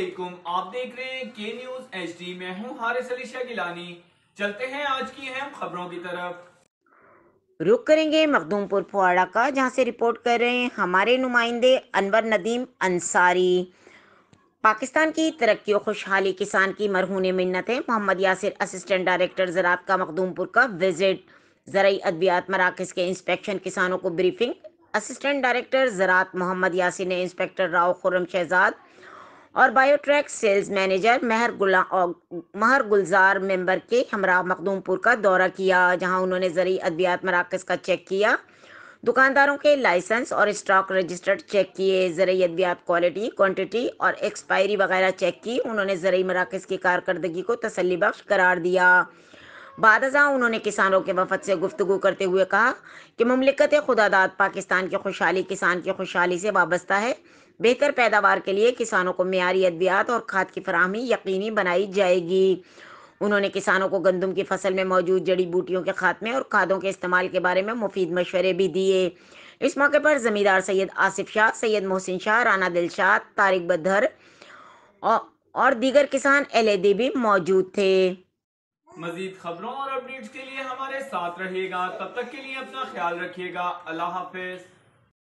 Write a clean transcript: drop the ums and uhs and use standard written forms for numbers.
علیکم، آپ دیکھ رہے ہیں کے نیوز ایچ ڈی۔ میں ہوں حارث علی شاہ گیلانی۔ چلتے ہیں آج کی اہم خبروں کی طرف۔ رخ کریں گے مخدوم پور پھواڑہ کا، جہاں سے رپورٹ کر رہے ہیں ہمارے نمائندے انور ندیم انصاری۔ پاکستان کی ترقی و خوشحالی کسان کی مرہون منت ہے۔ محمد یاسر اسسٹنٹ ڈائریکٹر زراعت کا مخدوم پور کا وزٹ۔ زرعی ادویات مراکز کے انسپیکشن، کسانوں کو بریفنگ۔ اسسٹنٹ ڈائریکٹر زراعت محمد یاسر نے انسپیکٹر راؤ خرم شہزاد اور بایو ٹریک سیلز مینیجر مہر گلزار ممبر کے ہمراہ مخدوم پور کا دورہ کیا، جہاں انہوں نے زرعی ادویات مراکز کا چیک کیا، دکانداروں کے لائسنس اور اسٹاک رجسٹرڈ چیک کیے، زرعی ادویات کوالٹی، کوانٹٹی اور ایکسپائری وغیرہ چیک کی۔ انہوں نے زرعی مراکز کی کارکردگی کو تسلی بخش قرار دیا۔ بعد ازاں انہوں نے کسانوں کے وفد سے گفتگو کرتے ہوئے کہا کہ مملکت خداداد پاکستان کی خوشحالی کسان کی خوشحالی سے وابستہ ہے۔ بہتر پیداوار کے لیے کسانوں کو معیاری ادویات اور کھاد کی فراہمی یقینی بنائی جائے گی۔ انہوں نے کسانوں کو گندم کی فصل میں موجود جڑی بوٹیوں کے خاتمے اور کھادوں کے استعمال کے بارے میں مفید مشورے بھی دیے۔ اس موقع پر زمیندار سید آصف شاہ، سید محسن شاہ، رانا دلشاد، طارق بدر اور دیگر کسان علیحدے بھی موجود تھے۔ مزید خبروں اور اپڈیٹس کے لیے ہمارے ساتھ رہیے گا، تب تک کے لیے اپنا خیال رکھیے گا۔ اللہ حافظ۔